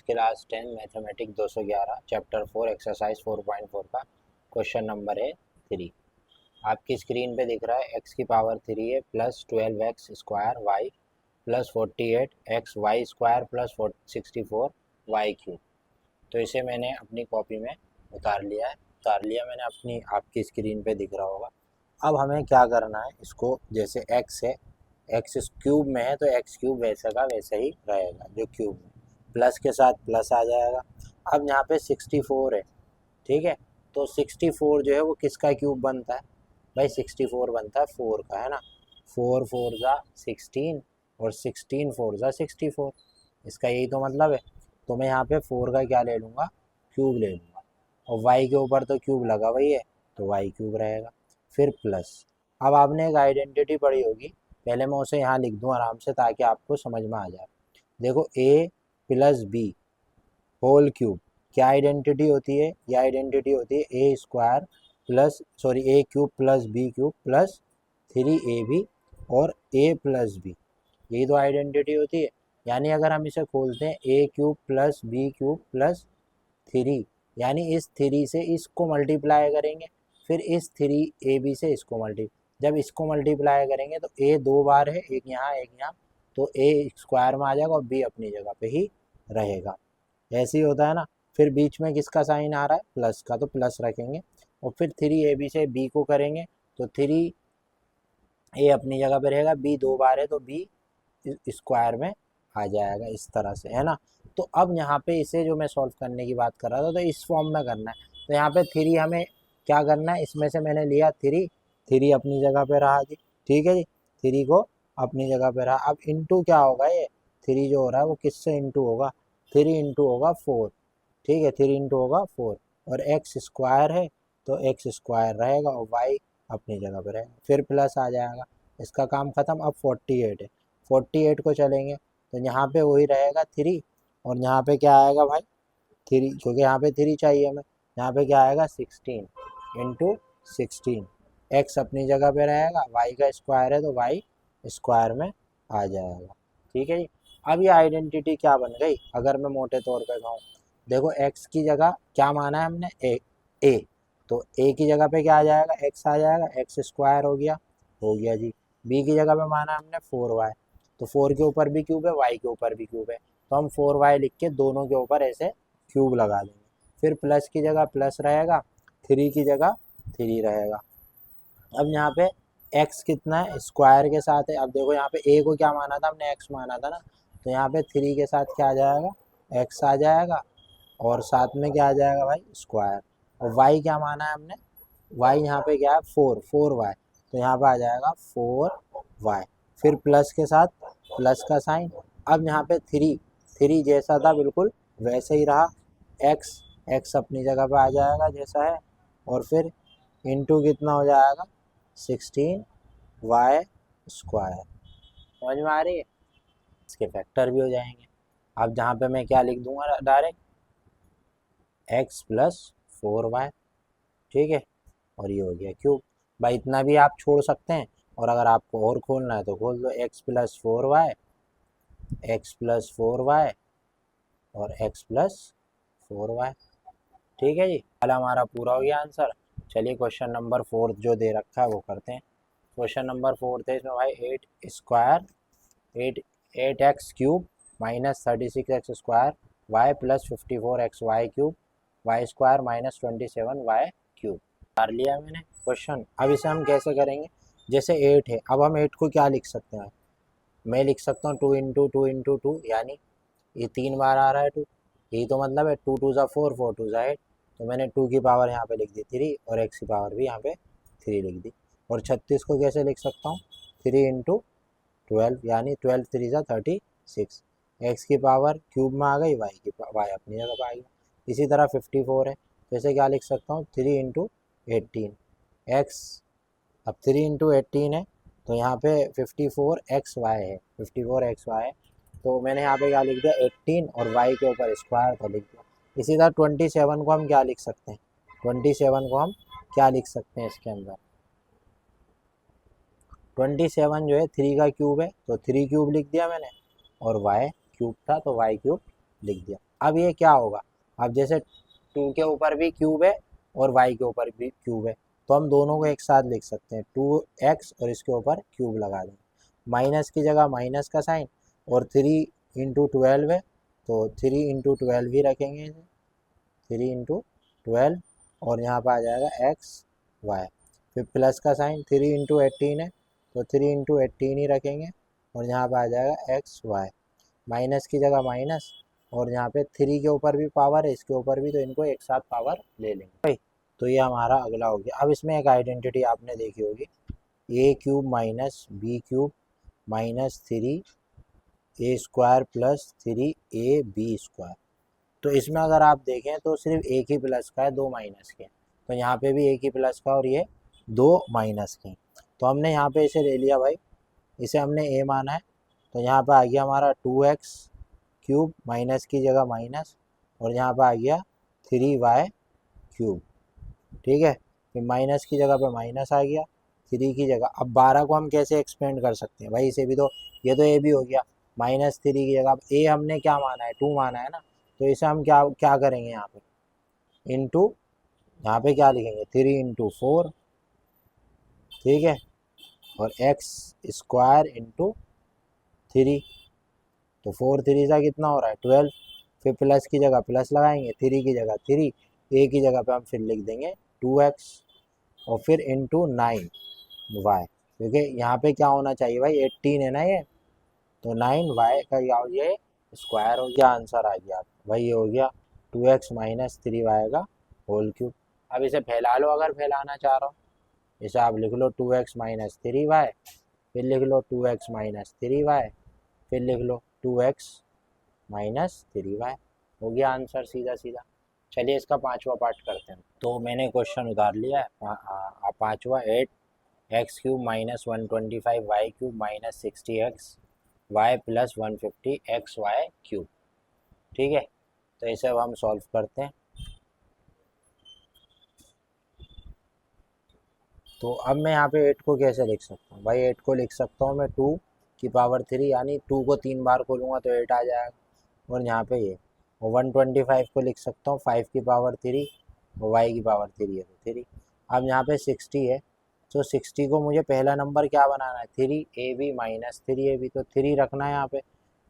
Class 10 mathematics 211 chapter 4 exercise 4.4 का question number है 3। आपकी स्क्रीन पे दिख रहा है x की पावर 3 है plus 12x square Y plus 48x Y square plus 64 Y cube. तो इसे मैंने अपनी कॉपी में उतार लिया मैंने अपनी, आपकी स्क्रीन पे दिख रहा होगा। अब हमें क्या करना है, इसको जैसे x है, x क्यूब में है तो x क्यूब वैसे का वैसे ही रहेगा जो क्यूब में, प्लस के साथ प्लस आ जाएगा। अब यहाँ पे 64 है, ठीक है, तो 64 जो है वो किसका क्यूब बनता है भाई? 64 बनता है 4 का, है ना। 4 4 जा 16 और 16 4 जा 64, इसका यही तो मतलब है। तो मैं यहाँ पे 4 का क्या ले लूँगा? क्यूब ले लूँगा, और y के ऊपर तो क्यूब लगा हुआ ही है तो y क्यूब रहेगा, फिर प्लस। अब आपने एक आइडेंटिटी पढ़ी होगी, पहले मैं उसे यहाँ लिख दूँ आराम से ताकि आपको समझ में आ जाए। देखो a plus b whole cube क्या आइडेंटिटी होती है? ये आइडेंटिटी होती है a square plus a cube plus b cube plus 3ab और a प्लस बी, यही तो आइडेंटिटी होती है। यानी अगर हम इसे खोलते हैं a cube plus b cube plus 3, यानी इस 3 से इसको मल्टीप्लाई करेंगे, फिर इस 3ab से इसको जब इसको मल्टीप्लाई करेंगे तो a 2 बार है, एक यहाँ, तो a स्क्वायर में आ जाएगा और b अपनी जगह पे ही रहेगा। ऐसे ही होता है ना। फिर बीच में किसका साइन आ रहा है? प्लस का, तो प्लस रखेंगे, और फिर 3ab से b को करेंगे तो 3a अपनी जगह पे रहेगा, b 2 बार है तो b स्क्वायर में आ जाएगा, इस तरह से, है ना। तो अब यहाँ पे इसे जो मैं सॉल्व करने की बात कर रहा था तो इस फॉर्म में करना है। तो यहाँ पे 3 हमें क्या करना है, इसमें से मैंने लिया 3 अपनी जगह पे रहा जी, ठीक है जी, 3 को अपनी जगह पे रहा। अब इंटू क्या होगा, ये 3 जो हो रहा है वो किससे इंटू होगा? 3 इंटू होगा 4, ठीक है, 3 इंटू होगा 4, और एक्स स्क्वायर है तो एक्स स्क्वायर रहेगा और वाई अपनी जगह पे रहेगा, फिर प्लस आ जाएगा, इसका काम खत्म। अब 48 है, 48 को चलेंगे तो यहाँ पे वही रहेगा 3, और यहाँ पे क्या आएगा भाई? 3, क्योंकि यहाँ पे 3 चाहिए हमें, यहाँ पे क्या आएगा? 16 इंटू 16, एक्स अपनी जगह पे रहेगा, वाई का स्क्वायर है तो वाई स्क्वायर में आ जाएगा, ठीक है जी। अब ये आइडेंटिटी क्या बन गई अगर मैं मोटे तौर पे कहूँ? देखो x की जगह क्या माना है हमने? a, तो a की जगह पे क्या आ जाएगा? x आ जाएगा, एक्स स्क्वायर हो गया जी। b की जगह पे माना हमने 4y, तो 4 के ऊपर भी क्यूब है, y के ऊपर भी क्यूब है, तो हम 4y लिख के दोनों के ऊपर ऐसे क्यूब लगा देंगे। फिर प्लस की जगह प्लस रहेगा, 3 की जगह 3 रहेगा। अब यहाँ पे x कितना है? स्क्वायर के साथ है। अब देखो यहाँ पे a को क्या माना था हमने? x माना था ना, तो यहाँ पे 3 के साथ क्या आ जाएगा? x आ जाएगा, और साथ में क्या आ जाएगा भाई? स्क्वायर। और y क्या माना है हमने? y यहाँ पे क्या है? 4y, तो यहाँ पे आ जाएगा 4y, फिर प्लस के साथ प्लस का साइन। अब यहाँ पे 3 जैसा था बिल्कुल वैसे ही रहा, x अपनी जगह पे आ जाएगा जैसा है, और फिर इंटू कितना हो जाएगा? 16y square. समझ में आ रही है? इसके फैक्टर भी हो जाएंगे। अब जहाँ पे मैं क्या लिख दूंगा डायरेक्ट? x प्लस 4y, ठीक है, और ये हो गया क्यूब। भाई इतना भी आप छोड़ सकते हैं, और अगर आपको और खोलना है तो खोल दो, एक्स प्लस फोर वाई और x प्लस 4y, ठीक है जी। वाला हमारा पूरा हो गया आंसर। चलिए क्वेश्चन नंबर 4 जो दे रखा है वो करते हैं। क्वेश्चन नंबर 4 है इसमें भाई 8 X cube minus 36 X square Y plus 54 X Y cube Y square minus 27 Y cube कर लिया मैंने क्वेश्चन। अब इसे हम कैसे करेंगे? जैसे 8 है, अब हम 8 को क्या लिख सकते हैं? मैं लिख सकता हूँ 2 इंटू 2 यानी ये 3 बार आ रहा है 2, यही तो मतलब है। 2 2 ज़ा 4, 4 2 ज़ा 8, तो मैंने 2 की पावर यहाँ पे लिख दी 3, और x की पावर भी यहाँ पे 3 लिख दी। और 36 को कैसे लिख सकता हूँ? 3 इंटू 12 यानी 12 3 ज़ा 36, एक्स की पावर क्यूब में आ गई, वाई अपनी जगह पर आ गई। इसी तरह 54 है, तो इसे क्या लिख सकता हूँ? 3 इंटू 18 एक्स। अब 3 इंटू 18 है तो यहाँ पे 54 एक्स वाई है, 54 एक्स वाई है, तो मैंने यहाँ पे क्या लिख दिया? 18, और y के ऊपर स्क्वायर था लिख दिया। इसी तरह 27 को हम क्या लिख सकते हैं? 27 को हम क्या लिख सकते हैं इसके अंदर? 27 जो है 3 का क्यूब है, तो 3 क्यूब लिख दिया मैंने, और y क्यूब था तो y क्यूब लिख दिया। अब ये क्या होगा, अब जैसे 2 के ऊपर भी क्यूब है और y के ऊपर भी क्यूब है, तो हम दोनों को एक साथ लिख सकते हैं 2x और इसके ऊपर क्यूब लगा देंगे, माइनस की जगह माइनस का साइन, और 3 × 12 है तो 3 × 12 ही रखेंगे इसे, 3 × 12, और यहाँ पर आ जाएगा x y, फिर प्लस का साइन 3 × 18 है तो 3 × 18 ही रखेंगे, और यहाँ पर आ जाएगा x y, माइनस की जगह माइनस, और यहाँ पे 3 के ऊपर भी पावर है, इसके ऊपर भी, तो इनको एक साथ पावर ले लेंगे भाई। तो ये हमारा अगला हो गया। अब इसमें एक आइडेंटिटी आपने देखी होगी, a³ minus b³ minus 3a² plus 3ab²। तो इसमें अगर आप देखें तो सिर्फ एक ही प्लस का है, 2 माइनस के, तो यहाँ पे भी एक ही प्लस का और ये 2 माइनस के, तो हमने यहाँ पे इसे ले लिया भाई, इसे हमने a माना है, तो यहाँ पे आ गया हमारा 2x³ माइनस की जगह माइनस, और यहाँ पे आ गया 3y³, ठीक है, फिर माइनस की जगह पे माइनस आ गया, 3 की जगह। अब 12 को हम कैसे एक्सपेंड कर सकते हैं भाई, इसे भी तो, ये तो ए भी हो गया, -3 की जगह, अब ए हमने क्या माना है, 2 माना है ना, तो इसे हम क्या क्या करेंगे यहाँ पे, इंटू, यहाँ पे क्या लिखेंगे 3 × 4, ठीक है, और x² इंटू 3, तो 4 3 सा कितना हो रहा है 12, फिर प्लस की जगह प्लस लगाएंगे, 3 की जगह 3, ए की जगह पे हम फिर लिख देंगे 2x, और फिर इंटू 9y, क्योंकि यहाँ पे क्या होना चाहिए भाई 18 है ना ये, तो 9y का क्या हो गया, स्क्वायर हो गया, आंसर आ गया भाई, ये हो गया 2x माइनस 3y का होल क्यूब। अब इसे फैला लो, अगर फैलाना चाह रहा हो, इसे आप लिख लो 2x माइनस 3y, फिर लिख लो 2x माइनस 3y, फिर लिख लो 2x माइनस 3y, हो गया आंसर सीधा सीधा। चलिए इसका 5वां पार्ट करते हैं। तो मैंने क्वेश्चन उतार लिया है, 5वां 8x³ minus 125y³ minus 60x y plus 150xy³, ठीक है, तो इसे अब हम सॉल्व करते हैं। तो अब मैं यहाँ पे 8 को कैसे लिख सकता हूँ भाई, 8 को लिख सकता हूँ मैं 2 की पावर 3, यानी 2 को 3 बार खोलूँगा तो 8 आ जाएगा, और यहाँ पे ये, और 125 को लिख सकता हूँ 5 की पावर 3, और y की पावर 3 है तो 3। अब यहाँ पे 60 है, तो 60 को मुझे पहला नंबर क्या बनाना है, 3ab माइनस 3ab, तो 3 रखना है यहाँ पे,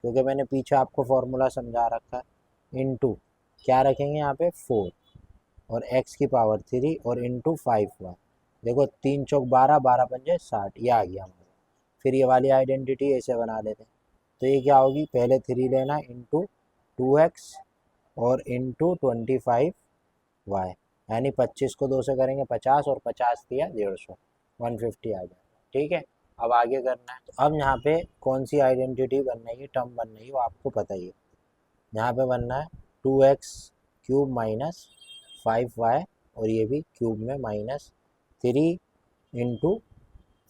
क्योंकि मैंने पीछे आपको फॉर्मूला समझा रखा है, इंटू क्या रखेंगे यहाँ पे 4, और x की पावर 3, और इंटू 5y, देखो 3 चौक 12, 12 पंजे 60, ये आ गया हमारा। फिर ये वाली आइडेंटिटी ऐसे बना लेते हैं, तो ये क्या होगी, पहले 3 लेना इंटू 2x और इंटू 25y, यानी 25 को 2 से करेंगे 50, और 50 दिया 150, 150 आ जाएगा, ठीक है। अब आगे करना है, तो अब यहाँ पे कौन सी आइडेंटिटी बनना है, टर्म बनना है वो आपको पता ही है, यहाँ पे बनना है 2x³ माइनस 5y, और ये भी क्यूब में minus 3 into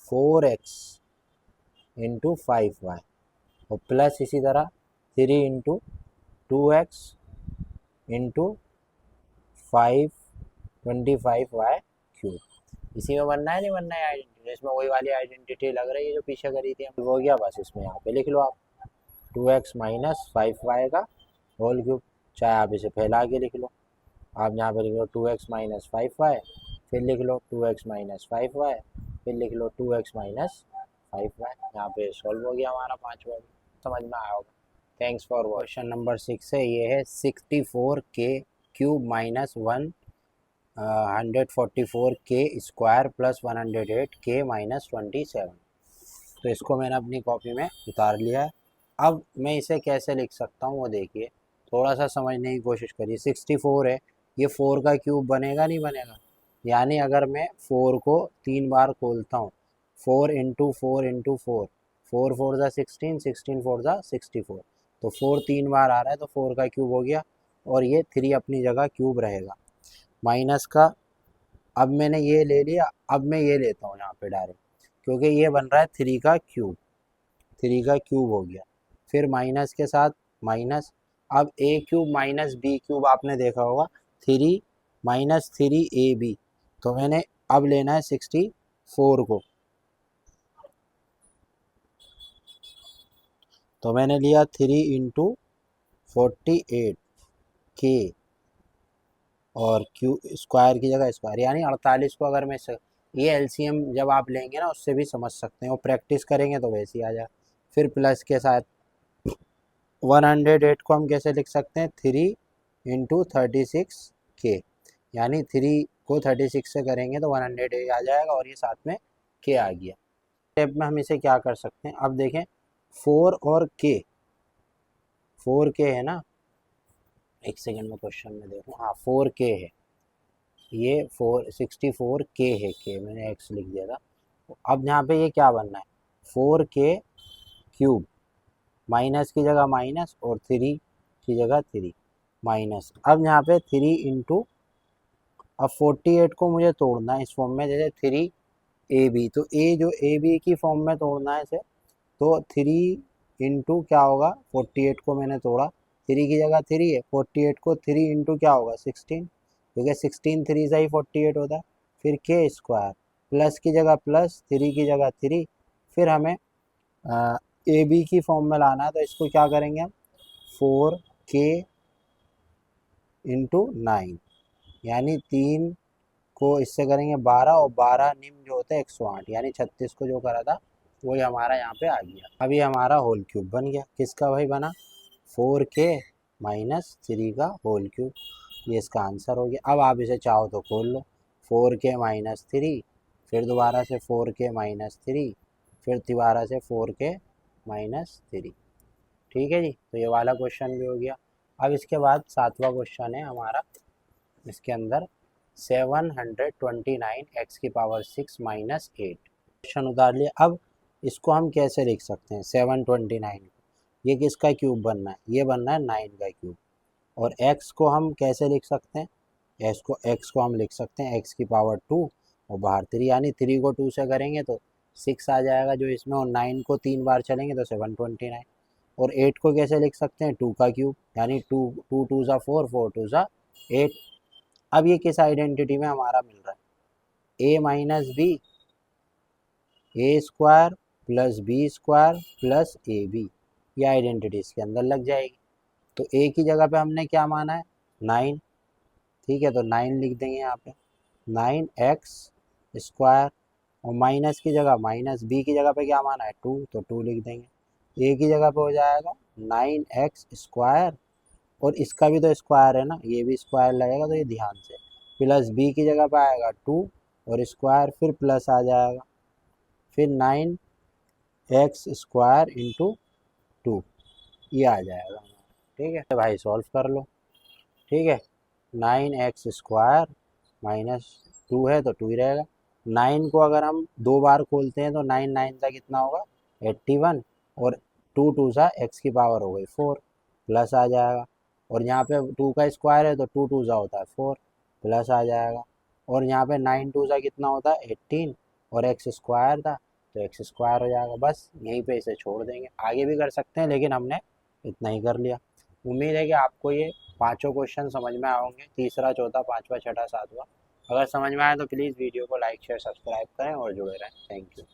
4x into 5y, और प्लस इसी तरह 3 इंटू 2x इंटू 525y³, इसी में बनना है, नहीं बनना है आइडेंटिटी, इसमें वही वाली आइडेंटिटी लग रही है जो पीछे करी थी हम, हो गया बस, इसमें यहाँ पे लिख लो आप 2x माइनस 5y का होल क्यूब, चाहे आप इसे फैला के लिख लो, आप यहाँ पे लिख लो 2x माइनस 5y, फिर लिख लो 2x माइनस 5y, फिर लिख लो 2x माइनस 5y, यहाँ पे सॉल्व हो गया हमारा 5वां भी, समझ में आया होगा। थैंक्स फॉर क्वेश्चन नंबर 6 है, ये है 64k³ minus 144k² plus 108k minus 27, तो इसको मैंने अपनी कॉपी में उतार लिया है। अब मैं इसे कैसे लिख सकता हूँ वो देखिए, थोड़ा सा समझने की कोशिश करिए। 64 है, ये 4 का क्यूब बनेगा नहीं बनेगा, यानी अगर मैं 4 को 3 बार खोलता हूँ, 4 इंटू 4 इंटू 4, 4 4 ज़ा 16, 16 4 ज़ा 64, तो 4 3 बार आ रहा है तो 4 का क्यूब हो गया, और ये 3 अपनी जगह क्यूब रहेगा, माइनस का। अब मैंने ये ले लिया, अब मैं ये लेता हूँ यहाँ पे डायरेक्ट, क्योंकि ये बन रहा है 3 का क्यूब, 3 का क्यूब हो गया, फिर माइनस के साथ माइनस, अब a³ माइनस b³ आपने देखा होगा, 3 माइनस 3ab, तो मैंने अब लेना है 64 को, तो मैंने लिया 3 इंटू 48, के और क्यू स्क्वायर की जगह स्क्वायर, यानी 48 को अगर मैं ये एलसीएम जब आप लेंगे ना उससे भी समझ सकते हैं, और प्रैक्टिस करेंगे तो वैसे ही आ जाए। फिर प्लस के साथ 108 को हम कैसे लिख सकते हैं, 3 इंटू 36 के, यानी 3 को 36 से करेंगे तो 108 आ जाएगा, और ये साथ में के आ गया। स्टेप में हम इसे क्या कर सकते हैं, अब देखें 4 और के, 4 के है ना, एक सेकंड में क्वेश्चन में देखूँ, हाँ 4 के है, ये 64 के है, के मैंने एक्स लिख दिया था। अब यहाँ पे ये क्या बनना है, 4 के क्यूब, माइनस की जगह माइनस और 3 की जगह 3 माइनस। अब यहाँ पे 3 इंटू, अब 48 को मुझे तोड़ना है इस फॉर्म में, जैसे 3 ए बी, तो ए जो ए बी की फॉर्म में तोड़ना है इसे, तो 3 इंटू क्या होगा, 48 को मैंने तोड़ा, 3 की जगह 3 है, 48 को 3 इंटू क्या होगा 16, क्योंकि 16 3 से ही 48 होता है। फिर के स्क्वायर, प्लस की जगह प्लस, 3 की जगह 3, फिर हमें ए बी की फॉर्म में लाना है, तो इसको क्या करेंगे हम, 4 के इंटू 9, यानी 3 को इससे करेंगे 12, और 12 निम्न जो होता है 108, यानी 36 को जो करा था वही हमारा यहाँ पे आ गया। अभी हमारा होल क्यूब बन गया, किसका भाई बना, 4 के माइनस 3 का होल क्यूब, ये इसका आंसर हो गया। अब आप इसे चाहो तो खोल लो, 4 के माइनस 3, फिर दोबारा से 4 के माइनस 3, फिर दोबारा से 4 के माइनस 3, ठीक है जी। तो ये वाला क्वेश्चन भी हो गया। अब इसके बाद 7वां क्वेश्चन है हमारा, इसके अंदर 729 एक्स की पावर 6 माइनस 8 क्वेश्चन उतार लिया। अब इसको हम कैसे लिख सकते हैं, 729 ये किसका क्यूब बनना है, ये बनना है 9 का क्यूब, और x को हम कैसे लिख सकते हैं, x को हम लिख सकते हैं x की पावर 2 और बाहर 3, यानी 3 को 2 से करेंगे तो 6 आ जाएगा जो इसमें, और 9 को 3 बार चलेंगे तो 729, और 8 को कैसे लिख सकते हैं, 2 का क्यूब, यानी 2 2 2 ज़ा 4, 4 2 ज़ा 8। अब ये किस आइडेंटिटी में हमारा मिल रहा है, a minus B, A square plus B square plus A B, ये आइडेंटिटी इसके अंदर लग जाएगी। तो a की जगह पे हमने क्या माना है, 9, ठीक है, तो 9 लिख देंगे यहाँ पे, 9x स्क्वायर, और माइनस की जगह माइनस, बी की जगह पे क्या माना है 2, तो 2 लिख देंगे, a की जगह पे हो जाएगा 9x स्क्वायर, और इसका भी तो स्क्वायर है ना, ये भी स्क्वायर लगेगा, तो ये ध्यान से, प्लस बी की जगह पे आएगा 2 और स्क्वायर, फिर प्लस आ जाएगा, फिर 9x स्क्वायर इंटू 2, ये आ जाएगा, ठीक है। तो भाई सॉल्व कर लो, ठीक है, 9x स्क्वायर माइनस 2 है तो 2 ही रहेगा, 9 को अगर हम 2 बार खोलते हैं तो 9 9 का कितना होगा 81, और 2 2 सा x की पावर हो गई 4, प्लस आ जाएगा, और यहाँ पे 2 का स्क्वायर है तो 2 2 सा होता है 4, प्लस आ जाएगा, और यहाँ पे 9 2 सा कितना होता है 18, और एक्स स्क्वायर था तो एक्स स्क्वायर हो जाएगा। बस यहीं पे इसे छोड़ देंगे, आगे भी कर सकते हैं लेकिन हमने इतना ही कर लिया। उम्मीद है कि आपको ये पांचों क्वेश्चन समझ में आएंगे, तीसरा चौथा पांचवा छठा सातवां। अगर समझ में आए तो प्लीज़ वीडियो को लाइक शेयर सब्सक्राइब करें और जुड़े रहें। Thank you.